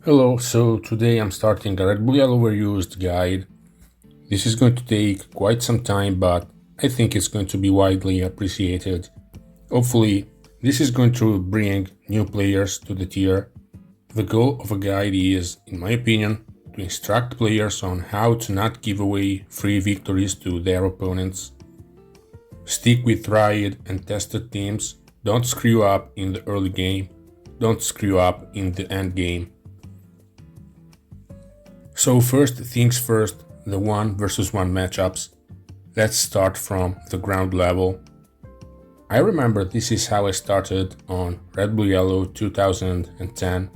Hello, so today I'm starting a RBY overused guide. This is going to take quite some time, but I think it's going to be widely appreciated. Hopefully, this is going to bring new players to the tier. The goal of a guide is, in my opinion, to instruct players on how to not give away free victories to their opponents. Stick with tried and tested teams, don't screw up in the early game, don't screw up in the end game. So first things first, the 1 versus 1 matchups. Let's start from the ground level. I remember this is how I started on RBY 2010,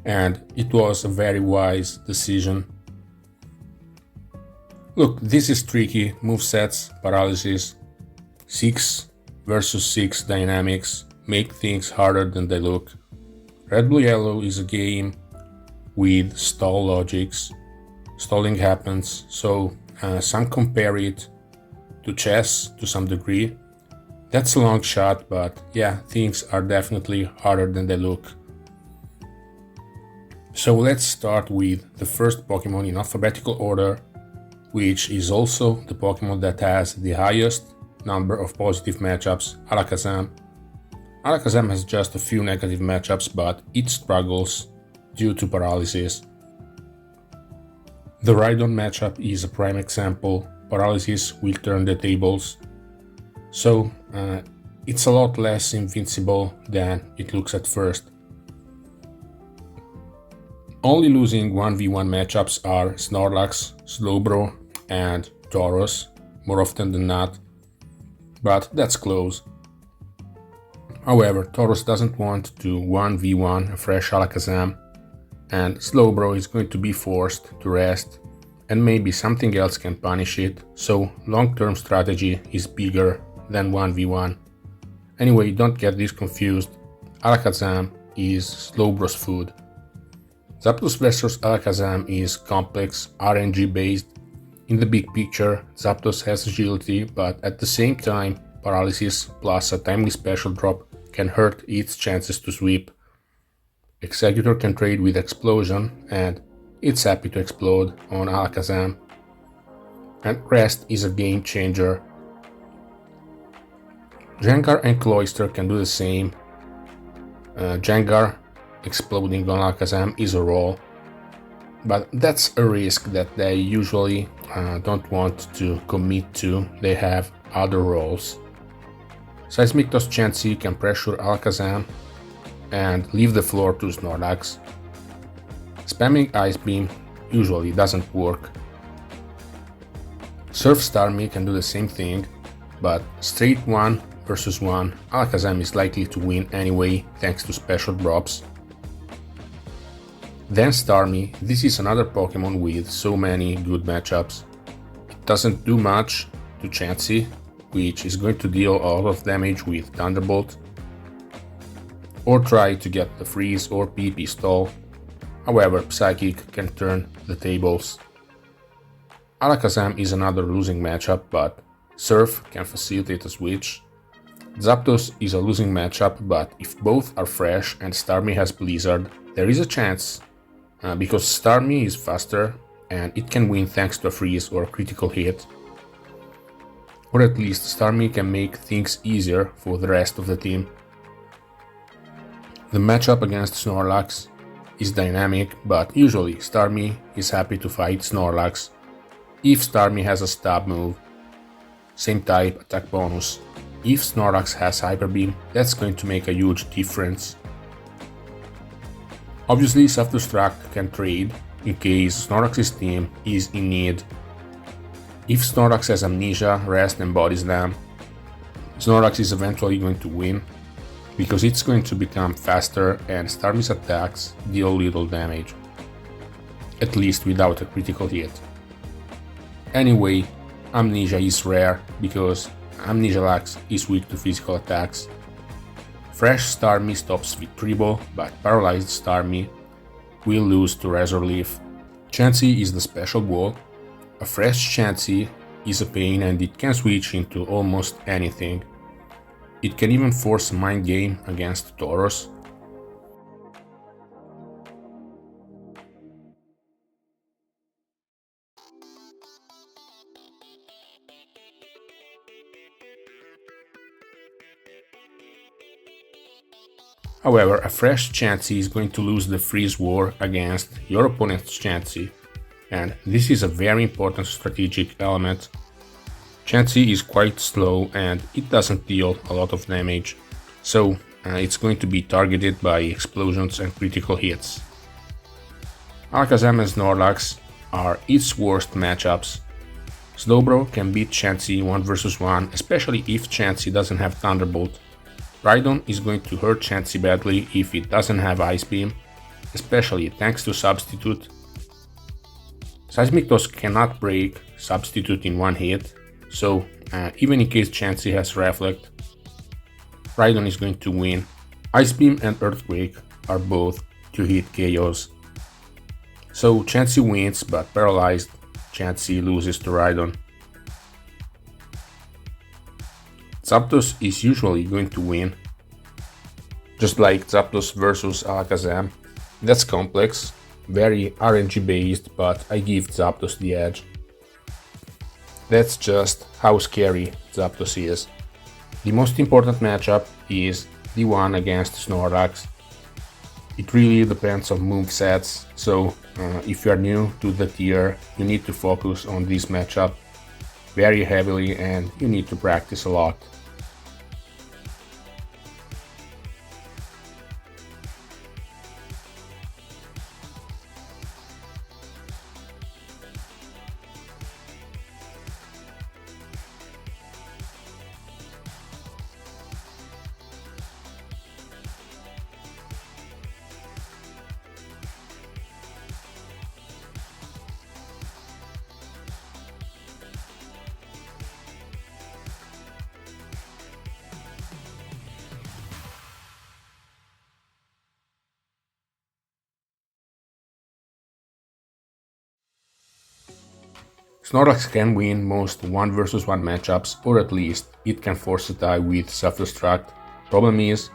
and it was a very wise decision. Look, this is tricky, movesets, paralysis, 6 versus 6 dynamics make things harder than they look. RBY is a game with stall logics. Stalling happens, so some compare it to chess to some degree. That's a long shot, but yeah, things are definitely harder than they look. So let's start with the first Pokemon in alphabetical order, which is also the Pokemon that has the highest number of positive matchups, Alakazam. Alakazam has just a few negative matchups, but it struggles due to paralysis. The Rhydon matchup is a prime example. Paralysis will turn the tables. So it's a lot less invincible than it looks at first. Only losing 1v1 matchups are Snorlax, Slowbro and Tauros, more often than not, but that's close. However, Tauros doesn't want to 1v1 a fresh Alakazam, and Slowbro is going to be forced to rest, and maybe something else can punish it, so long-term strategy is bigger than 1v1. Anyway, don't get this confused, Alakazam is Slowbro's food. Zapdos vs Alakazam is complex, RNG based. In the big picture, Zapdos has agility, but at the same time, paralysis plus a timely special drop can hurt its chances to sweep. Exeggutor can trade with Explosion, and it's happy to explode on Alakazam. And Rest is a game changer. Gengar and Cloyster can do the same. Gengar exploding on Alakazam is a roll, but that's a risk that they usually don't want to commit to. They have other roles. Seismic Toss Chansey can pressure Alakazam and leave the floor to Snorlax. Spamming Ice Beam usually doesn't work. Surf Starmie can do the same thing, but straight 1 versus 1, Alakazam is likely to win anyway thanks to special drops. Then Starmie, this is another Pokemon with so many good matchups. It doesn't do much to Chansey, which is going to deal a lot of damage with Thunderbolt, or try to get the freeze or PP stall. However, Psychic can turn the tables. Alakazam is another losing matchup, but Surf can facilitate a switch. Zapdos is a losing matchup, but if both are fresh and Starmie has Blizzard, there is a chance, because Starmie is faster and it can win thanks to a freeze or a critical hit. Or at least Starmie can make things easier for the rest of the team. The matchup against Snorlax is dynamic, but usually Starmie is happy to fight Snorlax if Starmie has a stab move. Same type, attack bonus. If Snorlax has Hyper Beam, that's going to make a huge difference. Obviously, Self-Destruct can trade in case Snorlax's team is in need. If Snorlax has Amnesia, Rest and Body Slam, Snorlax is eventually going to win, because it's going to become faster and Starmie's attacks deal little damage, at least without a critical hit. Anyway, Amnesia is rare because Amnesialax is weak to physical attacks. Fresh Starmie stops Victreebel, but paralyzed Starmie will lose to Razor Leaf. Chansey is the special wall. A fresh Chansey is a pain and it can switch into almost anything. It can even force a mind game against Tauros. However, a fresh Chansey is going to lose the freeze war against your opponent's Chansey, and this is a very important strategic element. Chansey is quite slow and it doesn't deal a lot of damage, so it's going to be targeted by explosions and critical hits. Alakazam and Snorlax are its worst matchups. Slowbro can beat Chansey 1 vs 1, especially if Chansey doesn't have Thunderbolt. Rhydon is going to hurt Chansey badly if it doesn't have Ice Beam, especially thanks to Substitute. Seismic Toss cannot break Substitute in one hit, so even in case Chansey has Reflect, Rhydon is going to win. Ice Beam and Earthquake are both 2-hit KOs. So Chansey wins, but paralyzed Chansey loses to Rhydon. Zapdos is usually going to win, just like Zapdos vs Alakazam. That's complex, very RNG based, but I give Zapdos the edge. That's just how scary Zapdos is. The most important matchup is the one against Snorlax. It really depends on movesets, so if you are new to the tier, you need to focus on this matchup very heavily and you need to practice a lot. Snorlax can win most 1 vs 1 matchups, or at least it can force a tie with Self-Destruct. Problem is,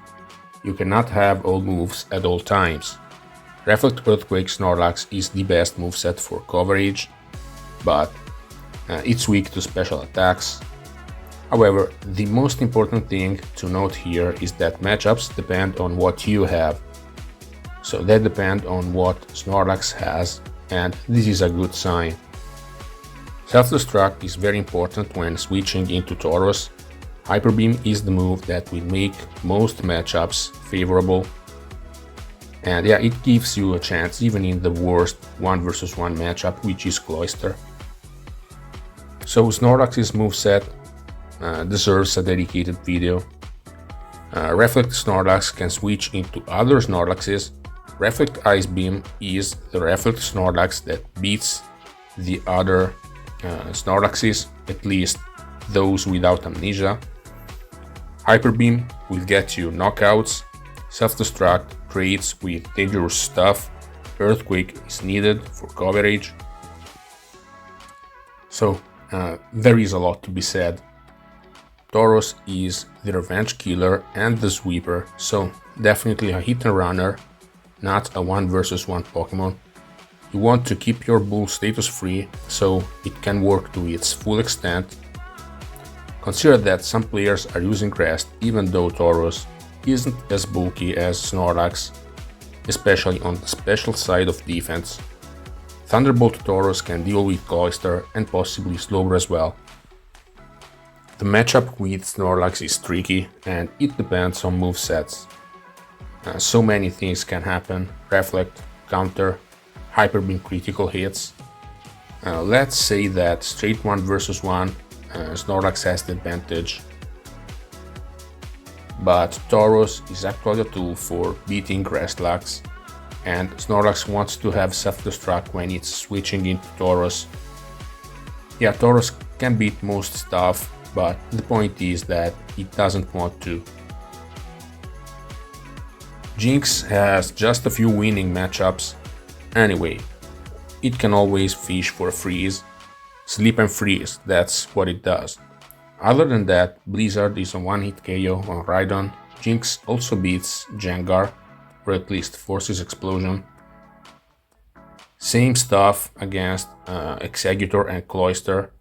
you cannot have all moves at all times. Reflect Earthquake Snorlax is the best moveset for coverage, but it's weak to special attacks. However, the most important thing to note here is that matchups depend on what you have. So they depend on what Snorlax has, and this is a good sign. Self-Destruct is very important when switching into Tauros. Hyper Beam is the move that will make most matchups favorable. And yeah, it gives you a chance even in the worst 1 vs 1 matchup, which is Cloyster. So Snorlax's moveset deserves a dedicated video. Reflect Snorlax can switch into other Snorlaxes. Reflect Ice Beam is the Reflect Snorlax that beats the other Snorlaxes, at least those without amnesia. Hyper Beam will get you knockouts. Self-Destruct trades with dangerous stuff. Earthquake is needed for coverage. So there is a lot to be said. Tauros is the revenge killer and the sweeper, so definitely a hit and runner, not a 1 vs 1 Pokemon. You want to keep your bull status free, so it can work to its full extent. Consider that some players are using Rest even though Tauros isn't as bulky as Snorlax, especially on the special side of defense. Thunderbolt Tauros can deal with Cloyster and possibly Slowbro as well. The matchup with Snorlax is tricky and it depends on movesets. So many things can happen: Reflect, Counter, Hyper Beam critical hits. Let's say that straight 1 vs 1 Snorlax has the advantage, but Tauros is actually a tool for beating Restlux, and Snorlax wants to have Self-Destruct when it's switching into Tauros. Yeah, Tauros can beat most stuff, but the point is that it doesn't want to. Jynx has just a few winning matchups. Anyway, it can always fish for a freeze. Sleep and freeze, that's what it does. Other than that, Blizzard is a 1-hit KO on Rhydon. Jynx also beats Gengar, or at least forces explosion. Same stuff against Exeggutor and Cloyster.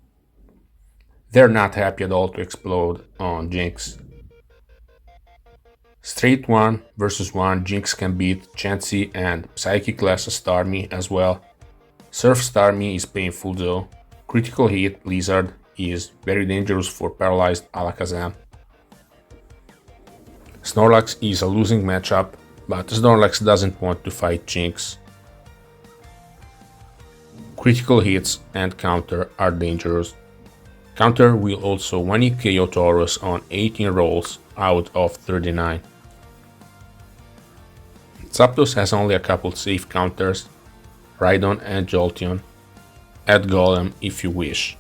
They're not happy at all to explode on Jynx. Straight 1 versus 1 Jynx can beat Chansey and Psychic class Starmie as well. Surf Starmie is painful though. Critical hit Lizard is very dangerous for paralyzed Alakazam. Snorlax is a losing matchup, but Snorlax doesn't want to fight Jynx. Critical hits and counter are dangerous. Counter will also 1-hit KO Tauros on 18 rolls out of 39. Zapdos has only a couple safe counters, Rhydon and Jolteon. Add Golem if you wish.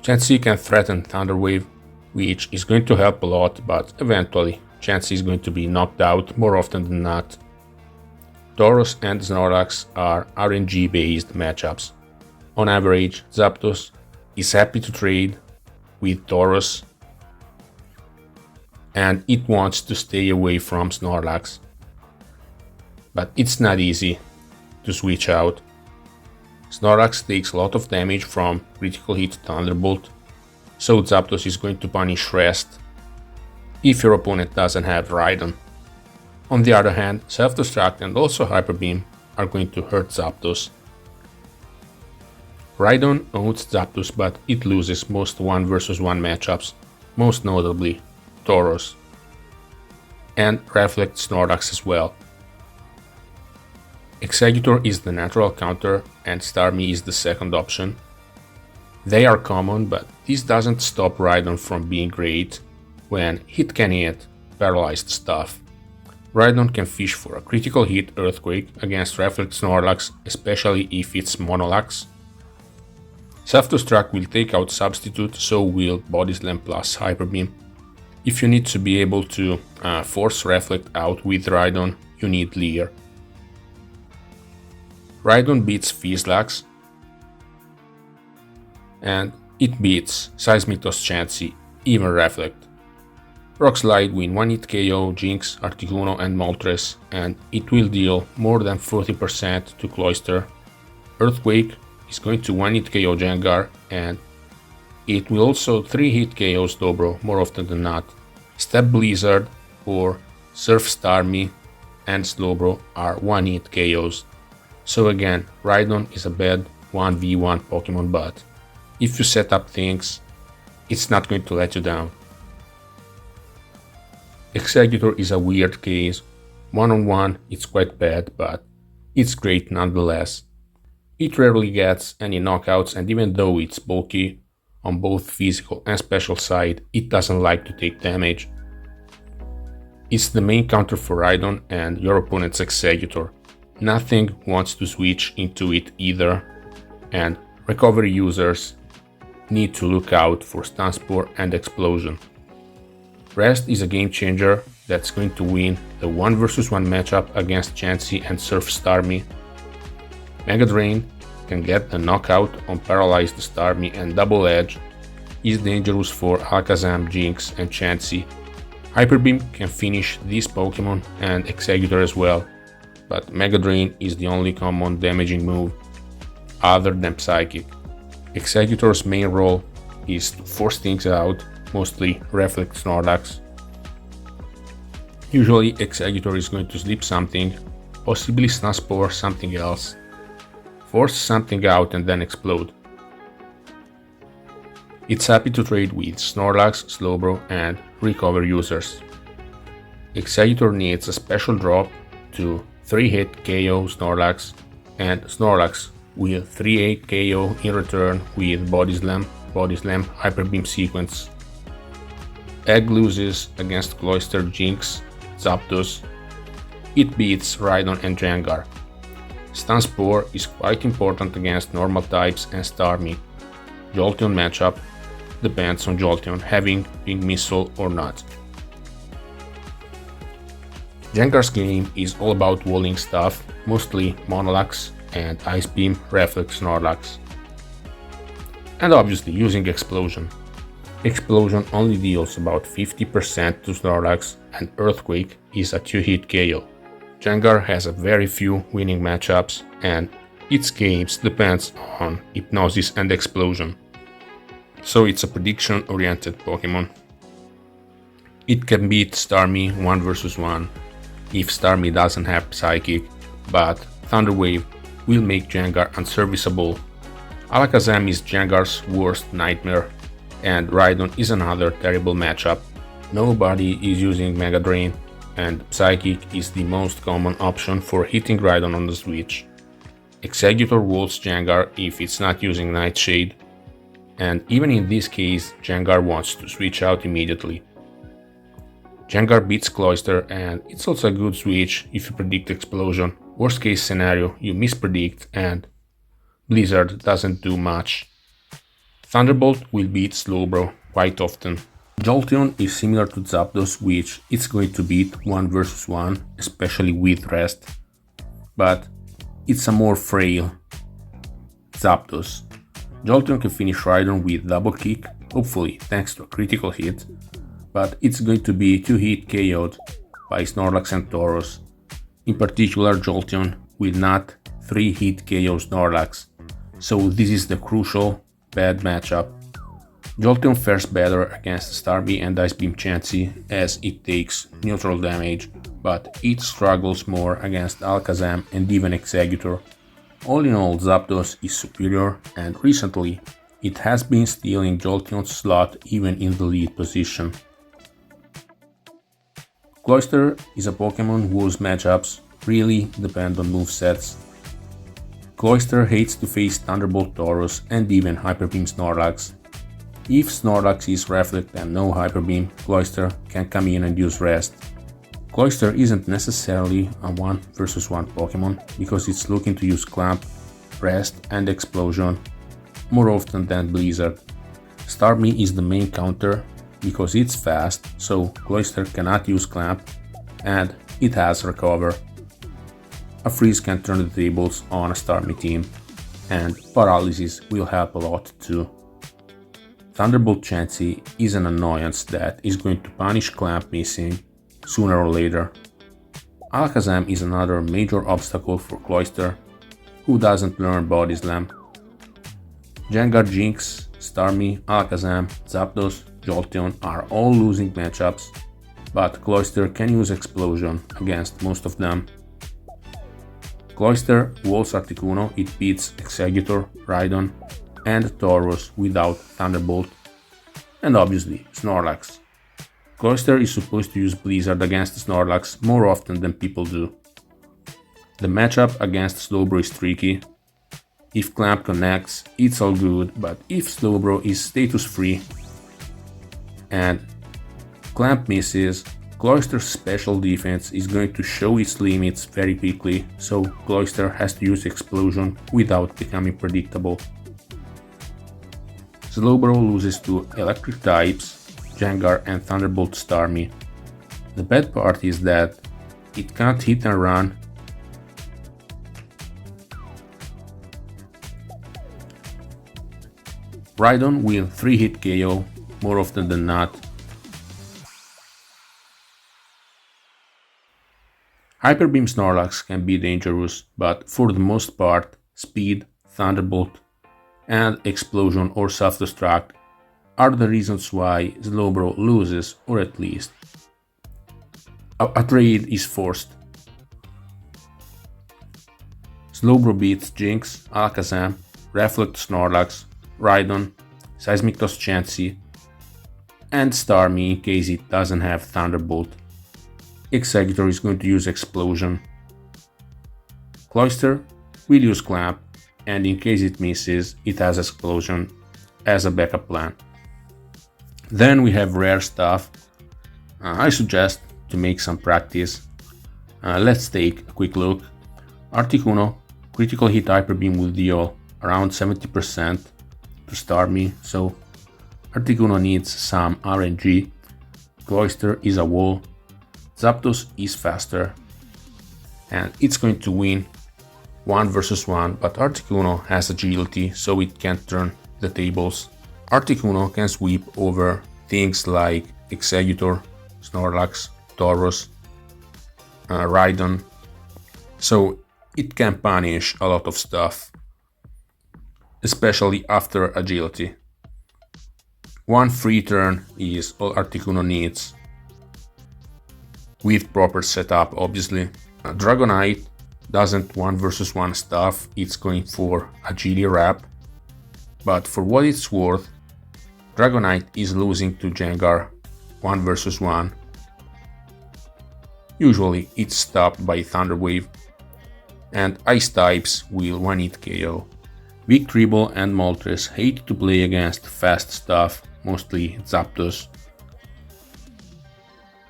Chansey can threaten Thunder Wave, which is going to help a lot, but eventually Chansey is going to be knocked out more often than not. Tauros and Snorlax are RNG based matchups. On average, Zapdos is happy to trade with Tauros and it wants to stay away from Snorlax. But it's not easy to switch out. Snorlax takes a lot of damage from critical hit Thunderbolt, so Zapdos is going to punish rest if your opponent doesn't have Rhydon. On the other hand, Self-Destruct and also Hyper Beam are going to hurt Zapdos. Rhydon owns Zapdos, but it loses most 1 versus 1 matchups, most notably Tauros, and Reflect Snorlax as well. Exeggutor is the natural counter and Starmie is the second option. They are common, but this doesn't stop Rhydon from being great when hit can hit paralyzed stuff. Rhydon can fish for a critical hit Earthquake against Reflect Snorlax, especially if it's Monolax. Self-Destruct will take out Substitute, so will Body Slam plus Hyper Beam. If you need to be able to force Reflect out with Rhydon, you need Leer. Rhydon beats Fizzlax, and it beats Seismitoss Chansey, even Reflect. Rock Slide win 1-hit KO Jynx, Articuno and Moltres, and it will deal more than 40% to Cloyster. Earthquake is going to 1-hit KO Gengar, and it will also 3-hit KO Slowbro more often than not. Step Blizzard or Surf Starmie and Slowbro are 1-hit KOs. So again, Rhydon is a bad 1v1 Pokemon, but if you set up things, it's not going to let you down. Exeggutor is a weird case. 1-on-1 it's quite bad, but it's great nonetheless. It rarely gets any knockouts, and even though it's bulky on both physical and special side, it doesn't like to take damage. It's the main counter for Rhydon and your opponent's Exeggutor. Nothing wants to switch into it either, and recovery users need to look out for Stun Spore and Explosion. Rest is a game changer that's going to win the 1 versus 1 matchup against Chansey and Surf Starmie. Mega Drain can get the knockout on paralyzed Starmie, and Double Edge is dangerous for Alakazam, Jynx and Chansey. Hyper Beam can finish this Pokemon and Exeggutor as well, but Mega Drain is the only common damaging move other than Psychic. Exeggutor's main role is to force things out, mostly Reflect Snorlax. Usually Exeggutor is going to sleep something, possibly Stun Spore something else, force something out and then explode. It's happy to trade with Snorlax, Slowbro and recover users. Exeggutor needs a special drop to 3-hit KO Snorlax, and Snorlax will 3-hit KO in return with Body Slam, Hyper Beam sequence. Egg loses against Cloyster, Jynx, Zapdos. It beats Rhydon and Gengar. Stun Spore is quite important against normal types and Starmie. Jolteon matchup depends on Jolteon having Pink Missile or not. Gengar's game is all about walling stuff, mostly Monolax and Ice Beam Reflect Snorlax. And obviously using Explosion. Explosion only deals about 50% to Snorlax, and Earthquake is a 2-hit KO. Gengar has a very few winning matchups, and its games depends on Hypnosis and Explosion. So it's a prediction-oriented Pokemon. It can beat Starmie 1 vs 1 if Starmie doesn't have Psychic, but Thunder Wave will make Gengar unserviceable. Alakazam is Gengar's worst nightmare, and Rhydon is another terrible matchup. Nobody is using Mega Drain, and Psychic is the most common option for hitting Rhydon on the switch. Exeggutor walls Gengar if it's not using Nightshade, and even in this case Gengar wants to switch out immediately. Gengar beats Cloyster, and it's also a good switch if you predict Explosion. Worst case scenario, you mispredict and Blizzard doesn't do much. Thunderbolt will beat Slowbro quite often. Jolteon is similar to Zapdos, which it's going to beat 1 vs 1, especially with rest, but it's a more frail Zapdos. Jolteon can finish Rhydon with double kick, hopefully thanks to a critical hit, but it's going to be 2-hit KO'd by Snorlax and Tauros. In particular, Jolteon will not 3-hit KO Snorlax, so this is the crucial bad matchup. Jolteon fares better against Starmie and Ice Beam Chansey as it takes neutral damage, but it struggles more against Alakazam and even Exeggutor. All in all, Zapdos is superior, and recently it has been stealing Jolteon's slot even in the lead position. Cloyster is a Pokemon whose matchups really depend on movesets. Cloyster hates to face Thunderbolt Tauros and even Hyper Beam Snorlax. If Snorlax is Reflect and no Hyper Beam, Cloyster can come in and use Rest. Cloyster isn't necessarily a 1 vs 1 Pokemon because it's looking to use Clamp, Rest and Explosion more often than Blizzard. Starmie is the main counter because it's fast, so Cloyster cannot use Clamp and it has Recover. A freeze can turn the tables on a Starmie team, and Paralysis will help a lot too. Thunderbolt Chansey is an annoyance that is going to punish Clamp missing sooner or later. Alakazam is another major obstacle for Cloyster, who doesn't learn Body Slam. Gengar, Jynx, Starmie, Alakazam, Zapdos, Jolteon are all losing matchups, but Cloyster can use Explosion against most of them. Cloyster walls Articuno, it beats Exeggutor, Rhydon, and Tauros without Thunderbolt, and obviously Snorlax. Cloyster is supposed to use Blizzard against Snorlax more often than people do. The matchup against Slowbro is tricky. If Clamp connects, it's all good, but if Slowbro is status free and Clamp misses, Cloyster's special defense is going to show its limits very quickly, so Cloyster has to use Explosion without becoming predictable. Slowbro loses to electric types, Gengar and Thunderbolt Starmie. The bad part is that it can't hit and run. Rhydon will 3-hit KO more often than not. Hyper Beam Snorlax can be dangerous, but for the most part, Speed, Thunderbolt, and Explosion or Self-Destruct are the reasons why Slowbro loses, or at least a trade is forced. Slowbro beats Jynx, Alakazam, Reflect Snorlax, Rhydon, Seismic Toss Chansey, and Starmie in case it doesn't have Thunderbolt. Exeggutor is going to use Explosion. Cloyster will use Clamp, and in case it misses, it has Explosion as a backup plan. Then we have rare stuff. I suggest to make some practice. Let's take a quick look. Articuno, critical hit Hyper Beam will deal around 70% to Starmie, so Articuno needs some RNG. Cloyster is a wall. Zapdos is faster, and it's going to win 1 vs 1, but Articuno has agility, so it can't turn the tables. Articuno can sweep over things like Exeggutor, Snorlax, Tauros, Rhydon, so it can punish a lot of stuff, especially after agility. One free turn is all Articuno needs. with proper setup, obviously. Dragonite doesn't 1 versus 1 stuff, it's going for agility wrap, but for what it's worth, Dragonite is losing to Gengar 1 versus 1. Usually it's stopped by Thunder Wave, and Ice types will 1-hit KO. Victreebel and Moltres hate to play against fast stuff, mostly Zapdos.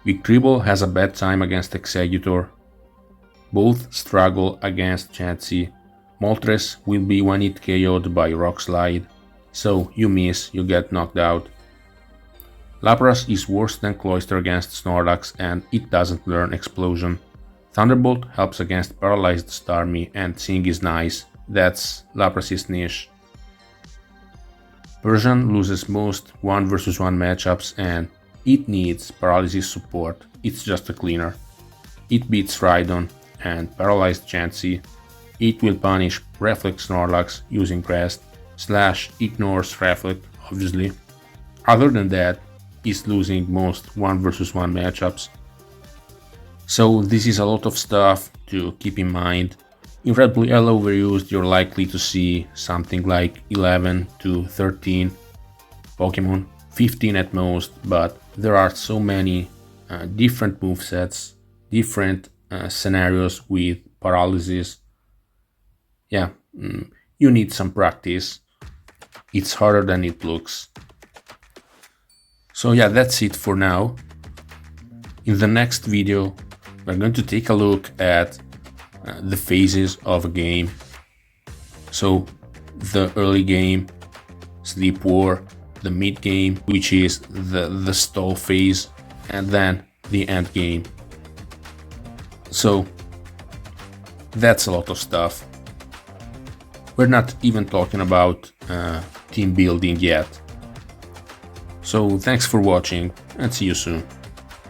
Victreebel has a bad time against Exeggutor. Both struggle against Chansey. Moltres will be 1-hit KO'd by Rock Slide, so you miss, you get knocked out. Lapras is worse than Cloyster against Snorlax and it doesn't learn Explosion. Thunderbolt helps against paralyzed Starmie and Sing is nice, that's Lapras' niche. Persian loses most 1 versus 1 matchups and it needs paralysis support, it's just a cleaner. It beats Rhydon and paralyzed Chansey. It will punish Reflect Snorlax using Rest, / ignores Reflect, obviously. Other than that, it's losing most 1 versus 1 matchups. So this is a lot of stuff to keep in mind. In Red Blue Yellow overused, you're likely to see something like 11 to 13 Pokemon, 15 at most, but there are so many different movesets, different scenarios with paralysis. Yeah, you need some practice. It's harder than it looks. So yeah, that's it for now. In the next video, we're going to take a look at the phases of a game. So the early game, Sleep War, the mid game, which is the stall phase, and then the end game. So that's a lot of stuff. We're not even talking about team building yet. So thanks for watching and see you soon.